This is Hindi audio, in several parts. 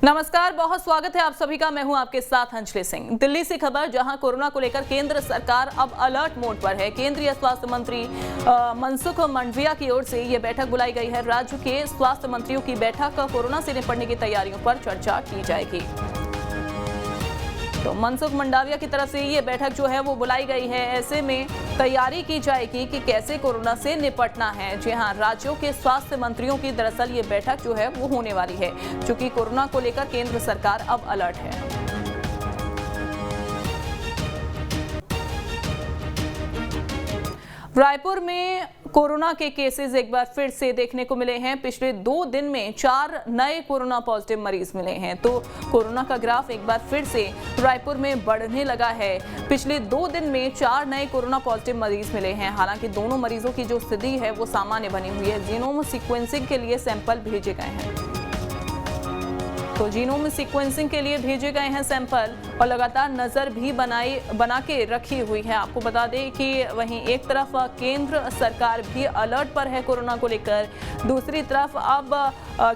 नमस्कार, बहुत स्वागत है आप सभी का। मैं हूं आपके साथ अंजलि सिंह। दिल्ली से खबर, जहां कोरोना को लेकर केंद्र सरकार अब अलर्ट मोड पर है। केंद्रीय स्वास्थ्य मंत्री मनसुख मंडाविया की ओर से ये बैठक बुलाई गई है। राज्य के स्वास्थ्य मंत्रियों की बैठक कोरोना से निपटने की तैयारियों पर चर्चा की जाएगी। तो मनसुख मंडाविया की तरफ से ये बैठक जो है वो बुलाई गई है। ऐसे में तैयारी की जाएगी कि कैसे कोरोना से निपटना है। जी हां, राज्यों के स्वास्थ्य मंत्रियों की दरअसल ये बैठक जो है वो होने वाली है, क्योंकि कोरोना को लेकर केंद्र सरकार अब अलर्ट है। रायपुर में कोरोना के केसेस एक बार फिर से देखने को मिले हैं। पिछले 2 दिन में 4 नए कोरोना पॉजिटिव मरीज मिले हैं। तो कोरोना का ग्राफ एक बार फिर से रायपुर में बढ़ने लगा है। पिछले 2 दिन में 4 नए कोरोना पॉजिटिव मरीज मिले हैं। हालांकि दोनों मरीजों की जो स्थिति है वो सामान्य बनी हुई है। जीनोम सीक्वेंसिंग के लिए सैंपल भेजे गए हैं। तो जीनोम सीक्वेंसिंग के लिए भेजे गए हैं सैंपल और लगातार नजर भी बना के रखी हुई है। आपको बता दें कि वहीं एक तरफ केंद्र सरकार भी अलर्ट पर है कोरोना को लेकर, दूसरी तरफ अब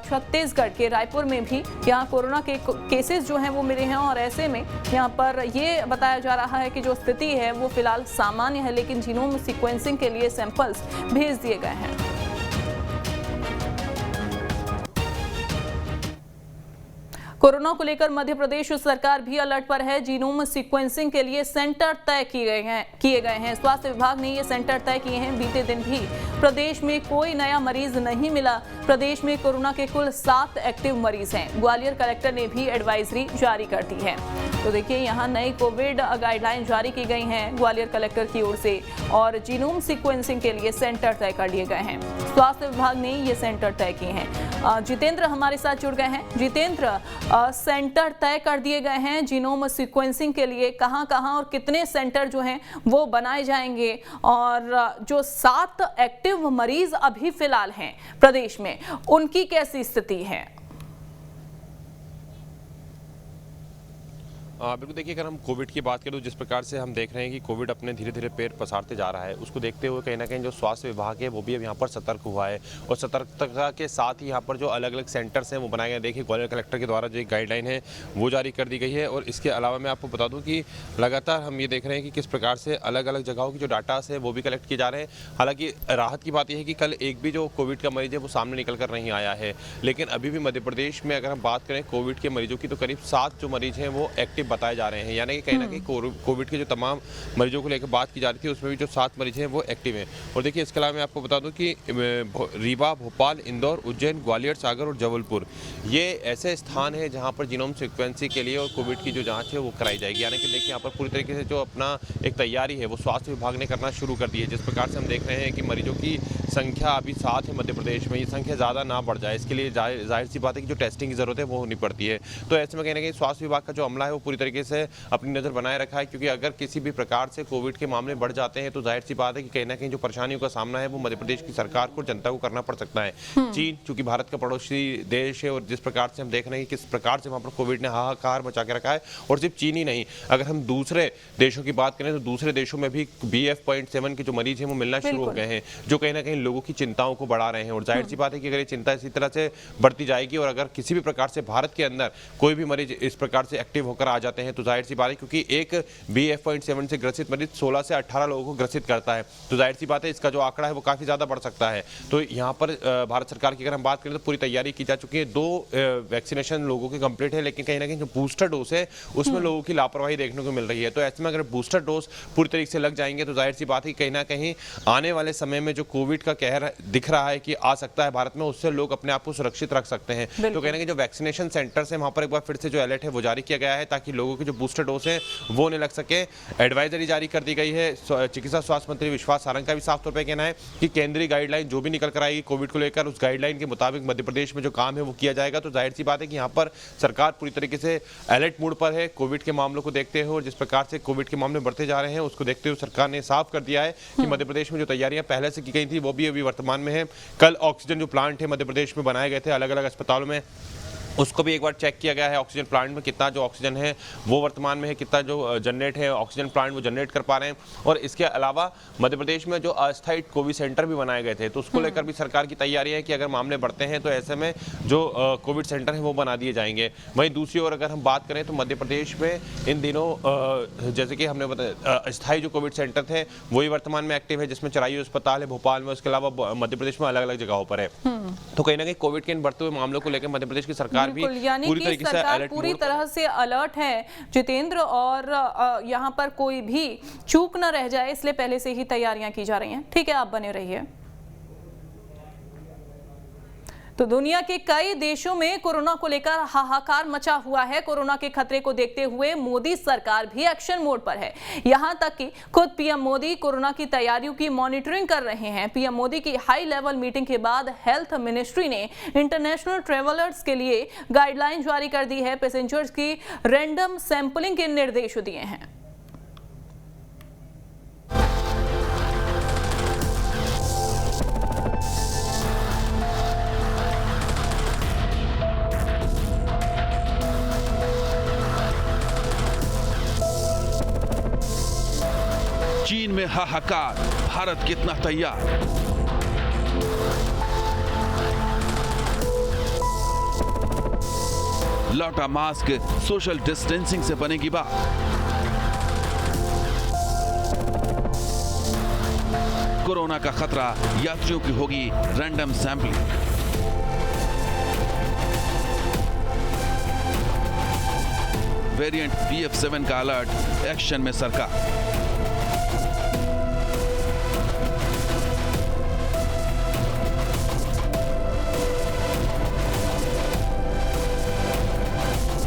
छत्तीसगढ़ के रायपुर में भी यहाँ कोरोना के केसेस जो हैं वो मिले हैं। और ऐसे में यहाँ पर ये बताया जा रहा है कि जो स्थिति है वो फिलहाल सामान्य है, लेकिन जीनोम सीक्वेंसिंग के लिए सैंपल्स भेज दिए गए हैं। कोरोना को लेकर मध्य प्रदेश सरकार भी अलर्ट पर है। जीनोम सीक्वेंसिंग के लिए सेंटर तय किए गए हैं। स्वास्थ्य विभाग ने ये सेंटर तय किए हैं। बीते दिन भी प्रदेश में कोई नया मरीज नहीं मिला। प्रदेश में कोरोना के कुल 7 एक्टिव मरीज हैं। ग्वालियर कलेक्टर ने भी एडवाइजरी जारी कर दी है। तो देखिए, यहाँ नई कोविड गाइडलाइन जारी की गई हैं ग्वालियर कलेक्टर की ओर से, और जीनोम सीक्वेंसिंग के लिए सेंटर तय कर लिए गए हैं। स्वास्थ्य विभाग ने ये सेंटर तय किए हैं। जितेंद्र हमारे साथ जुड़ गए हैं। जितेंद्र, सेंटर तय कर दिए गए हैं जीनोम सीक्वेंसिंग के लिए। कहां और कितने सेंटर जो हैं वो बनाए जाएंगे, और जो 7 एक्टिव मरीज अभी फिलहाल हैं प्रदेश में, उनकी कैसी स्थिति है? बिल्कुल, देखिए, अगर हम कोविड की बात करें तो जिस प्रकार से हम देख रहे हैं कि कोविड अपने धीरे धीरे पैर पसारते जा रहा है, उसको देखते हुए कहीं ना कहीं जो स्वास्थ्य विभाग है वो भी अब यहाँ पर सतर्क हुआ है। और सतर्कता के साथ ही यहाँ पर जो अलग अलग सेंटर्स हैं वो बनाए गए। देखिए, ग्वालियर कलेक्टर के द्वारा जो एक गाइडलाइन है वो जारी कर दी गई है। और इसके अलावा मैं आपको बता दूँ कि लगातार हम ये देख रहे हैं कि किस प्रकार से अलग अलग जगहों की जो डाटास है वो भी कलेक्ट किए जा रहे हैं। हालांकि राहत की बात यह है कि कल एक भी जो कोविड का मरीज है वो सामने निकल कर नहीं आया है। लेकिन अभी भी मध्य प्रदेश में अगर हम बात करें कोविड के मरीजों की, तो करीब 7 जो मरीज हैं वो एक्टिव बताए जा रहे हैं। यानी कि कहीं ना कहीं कोविड के जो तमाम मरीजों को लेकर बात की जा रही थी, उसमें भी जो 7 मरीज हैं वो एक्टिव हैं। और देखिए, इसके अलावा मैं आपको बता दूं कि रीवा, भोपाल, इंदौर, उज्जैन, ग्वालियर, सागर और जबलपुर, ये ऐसे स्थान हैं जहां पर जीनोम सीक्वेंसिंग के लिए और कोविड की जो जांच है वो कराई जाएगी। यानी कि देखिए, यहाँ पर पूरी तरीके से जो अपना एक तैयारी है वो स्वास्थ्य विभाग ने करना शुरू कर दी है। जिस प्रकार से हम देख रहे हैं कि मरीजों की संख्या अभी 7 है मध्य प्रदेश में, ये संख्या ज़्यादा ना बढ़ जाए, इसके लिए जाहिर सी बात है कि जो टेस्टिंग की जरूरत है वो होनी पड़ती है। तो ऐसे में कहीं ना कहीं स्वास्थ्य विभाग का जो अमला है वो पूरी तरीके से अपनी नज़र बनाए रखा है, क्योंकि अगर किसी भी प्रकार से कोविड के मामले बढ़ जाते हैं तो जाहिर सी बात है कि कहीं ना कहीं जो परेशानियों का सामना है वो मध्य प्रदेश की सरकार को, जनता को करना पड़ सकता है। चीन चूंकि भारत का पड़ोसी देश है, और जिस प्रकार से हम देख रहे हैं किस प्रकार से वहाँ पर कोविड ने हाहाकार मचा के रखा है। और सिर्फ चीन ही नहीं, अगर हम दूसरे देशों की बात करें तो दूसरे देशों में भी BF.7 के जो मरीज हैं वो मिलना शुरू हो गए हैं, जो कहीं ना कहीं लोगों की चिंताओं को बढ़ा रहे हैं। और जाहिर सी बात है कि अगर ये चिंता इसी तरह से बढ़ती जाएगी और अगर किसी भी प्रकार से भारत के अंदर कोई भी मरीज इस प्रकार से एक्टिव होकर आ जाते हैं, तो जाहिर सी बात है, क्योंकि एक BF.7 से ग्रसित मरीज 16 से 18 लोगों को ग्रसित करता है, तो जाहिर सी बात है इसका जो आंकड़ा है वो काफी ज्यादा बढ़ सकता है। तो यहाँ पर भारत सरकार की अगर हम बात करें तो पूरी तैयारी की जा चुकी है। 2 वैक्सीनेशन लोगों की कंप्लीट है, लेकिन कहीं ना कहीं जो बूस्टर डोज है उसमें लोगों की लापरवाही देखने को मिल रही है। तो ऐसे में अगर बूस्टर डोज पूरी तरीके से लग जाएंगे तो जाहिर सी बात है कहीं ना कहीं आने वाले समय में जो कोविड का कहर दिख रहा है कि आ सकता है भारत में, उससे लोग अपने आप को सुरक्षित रख सकते हैं। तो कहीं ना कहीं जो वैक्सीनेशन सेंटर्स है वहां पर एक बार फिर से जो अलर्ट है वो जारी किया गया है, ताकि लोगों की जो बूस्टर डोज है वो उन्हें लग सके। एडवाइजरी जारी कर दी गई है। चिकित्सा स्वास्थ्य मंत्री विश्वास सारंग का भी साफ तौर पर कहना है कि केंद्रीय गाइडलाइन जो भी निकल कर आएगी कोविड को लेकर, उस गाइडलाइन के मुताबिक मध्य प्रदेश में जो काम है वो किया जाएगा। तो जाहिर सी बात है कि यहाँ पर सरकार पूरी तरीके से अलर्ट मोड पर है कोविड के मामलों को देखते हुए। और जिस प्रकार से कोविड के मामले बढ़ते जा रहे हैं उसको देखते हुए सरकार ने साफ कर दिया है कि मध्य प्रदेश में जो तैयारियां पहले से की गई थी वो भी अभी वर्तमान में है। कल ऑक्सीजन जो प्लांट है मध्य प्रदेश में बनाए गए थे अलग अलग अस्पतालों में, उसको भी एक बार चेक किया गया है। ऑक्सीजन प्लांट में कितना जो ऑक्सीजन है वो वर्तमान में है, कितना जो जनरेट है ऑक्सीजन प्लांट वो जनरेट कर पा रहे हैं। और इसके अलावा मध्य प्रदेश में जो अस्थायी कोविड सेंटर भी बनाए गए थे, तो उसको लेकर भी सरकार की तैयारी है कि अगर मामले बढ़ते हैं तो ऐसे में जो कोविड सेंटर है वो बना दिए जाएंगे। वहीं दूसरी ओर अगर हम बात करें तो मध्य प्रदेश में इन दिनों जैसे कि हमने बताया अस्थायी जो कोविड सेंटर थे वही वर्तमान में एक्टिव है, जिसमें चराइयों अस्पताल है भोपाल में, उसके अलावा मध्य प्रदेश में अलग अलग जगहों पर है। तो कहीं ना कहीं कोविड के इन बढ़ते हुए मामलों को लेकर मध्य प्रदेश की सरकार भी पूरी तरीके से अलर्ट, पूरी तरह से अलर्ट है जितेंद्र, और यहाँ पर कोई भी चूक न रह जाए इसलिए पहले से ही तैयारियां की जा रही हैं। ठीक है, आप बने रहिए। तो दुनिया के कई देशों में कोरोना को लेकर हाहाकार मचा हुआ है। कोरोना के खतरे को देखते हुए मोदी सरकार भी एक्शन मोड पर है। यहां तक कि खुद पीएम मोदी कोरोना की तैयारियों की मॉनिटरिंग कर रहे हैं। पीएम मोदी की हाई लेवल मीटिंग के बाद हेल्थ मिनिस्ट्री ने इंटरनेशनल ट्रेवलर्स के लिए गाइडलाइन जारी कर दी है। पैसेंजर्स की रैंडम सैंपलिंग के निर्देश दिए हैं। चीन में हाहाकार, भारत कितना तैयार? लौटा मास्क, सोशल डिस्टेंसिंग से बनेगी बात। कोरोना का खतरा, यात्रियों की होगी रैंडम सैंपलिंग। वेरिएंट BF7 का अलर्ट, एक्शन में सरकार।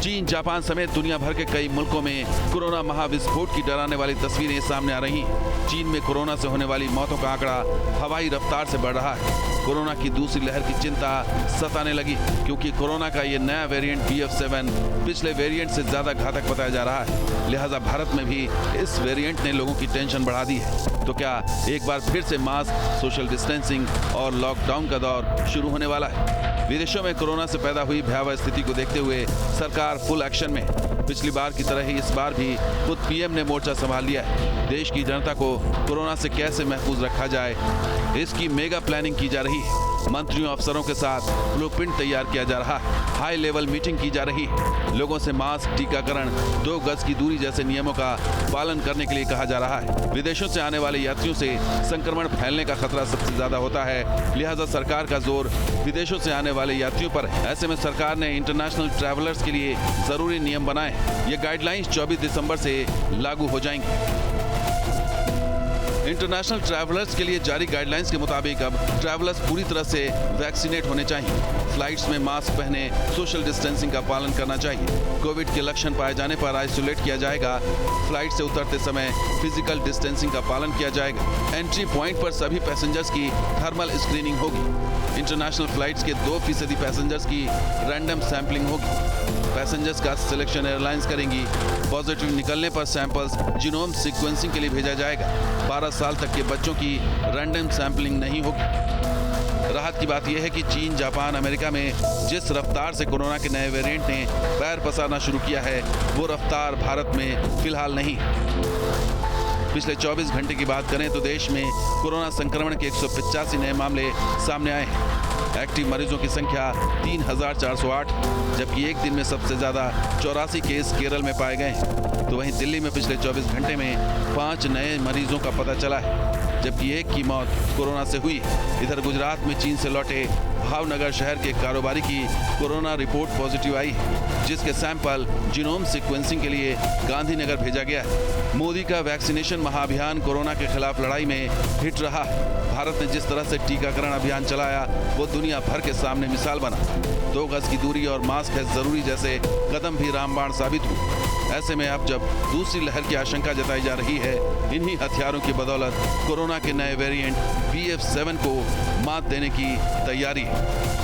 चीन, जापान समेत दुनिया भर के कई मुल्कों में कोरोना महाविस्फोट की डराने वाली तस्वीरें सामने आ रही हैं। चीन में कोरोना से होने वाली मौतों का आंकड़ा हवाई रफ्तार से बढ़ रहा है। कोरोना की दूसरी लहर की चिंता सताने लगी, क्योंकि कोरोना का ये नया वेरिएंट BF7 पिछले वेरिएंट से ज्यादा घातक बताया जा रहा है। लिहाजा भारत में भी इस वेरिएंट ने लोगों की टेंशन बढ़ा दी है। तो क्या एक बार फिर से मास्क, सोशल डिस्टेंसिंग और लॉकडाउन का दौर शुरू होने वाला है? विदेशों में कोरोना से पैदा हुई भयावह स्थिति को देखते हुए सरकार फुल एक्शन में। पिछली बार की तरह ही इस बार भी खुद पीएम ने मोर्चा संभाल लिया है। देश की जनता को कोरोना से कैसे महफूज रखा जाए, इसकी मेगा प्लानिंग की जा रही है। मंत्रियों अफसरों के साथ ब्लूप्रिंट तैयार किया जा रहा है। हाई लेवल मीटिंग की जा रही है। लोगों से मास्क, टीकाकरण, 2 गज की दूरी जैसे नियमों का पालन करने के लिए कहा जा रहा है। विदेशों से आने वाले यात्रियों से संक्रमण फैलने का खतरा सबसे ज्यादा होता है, लिहाजा सरकार का जोर विदेशों से आने वाले यात्रियों पर है। ऐसे में सरकार ने इंटरनेशनल ट्रैवलर्स के लिए जरूरी नियम बनाए। ये गाइडलाइंस 24 दिसंबर से लागू हो जाएंगी। इंटरनेशनल ट्रैवलर्स के लिए जारी गाइडलाइंस के मुताबिक अब ट्रैवलर्स पूरी तरह से वैक्सीनेट होने चाहिए। फ्लाइट्स में मास्क पहने, सोशल डिस्टेंसिंग का पालन करना चाहिए। कोविड के लक्षण पाए जाने पर आइसोलेट किया जाएगा। फ्लाइट से उतरते समय फिजिकल डिस्टेंसिंग का पालन किया जाएगा। एंट्री पॉइंट पर सभी पैसेंजर्स की थर्मल स्क्रीनिंग होगी। इंटरनेशनल फ्लाइट्स के 2% पैसेंजर्स की रैंडम सैंपलिंग होगी। पैसेंजर्स का सिलेक्शन एयरलाइंस करेंगी। पॉजिटिव निकलने पर सैंपल्स जीनोम सीक्वेंसिंग के लिए भेजा जाएगा। 12 साल तक के बच्चों की रैंडम सैंपलिंग नहीं होगी। राहत की बात यह है कि चीन, जापान, अमेरिका में जिस रफ्तार से कोरोना के नए वेरिएंट ने पैर पसारना शुरू किया है, वो रफ्तार भारत में फिलहाल नहीं। पिछले 24 घंटे की बात करें तो देश में कोरोना संक्रमण के 185 नए मामले सामने आए हैं। एक्टिव मरीजों की संख्या 3408, जबकि एक दिन में सबसे ज्यादा 84 केस केरल में पाए गए हैं। तो वहीं दिल्ली में पिछले 24 घंटे में 5 नए मरीजों का पता चला है, जबकि एक की मौत कोरोना से हुई। इधर गुजरात में चीन से लौटे भावनगर शहर के कारोबारी की कोरोना रिपोर्ट पॉजिटिव आई है, जिसके सैंपल जीनोम सीक्वेंसिंग के लिए गांधीनगर भेजा गया है। मोदी का वैक्सीनेशन महाअभियान कोरोना के खिलाफ लड़ाई में हिट रहा है। भारत ने जिस तरह से टीकाकरण अभियान चलाया वो दुनिया भर के सामने मिसाल बना। 2 गज की दूरी और मास्क है जरूरी जैसे कदम भी रामबाण साबित हुए। ऐसे में अब जब दूसरी लहर की आशंका जताई जा रही है, इन्हीं हथियारों की बदौलत कोरोना के नए वेरिएंट BF7 को मात देने की तैयारी है।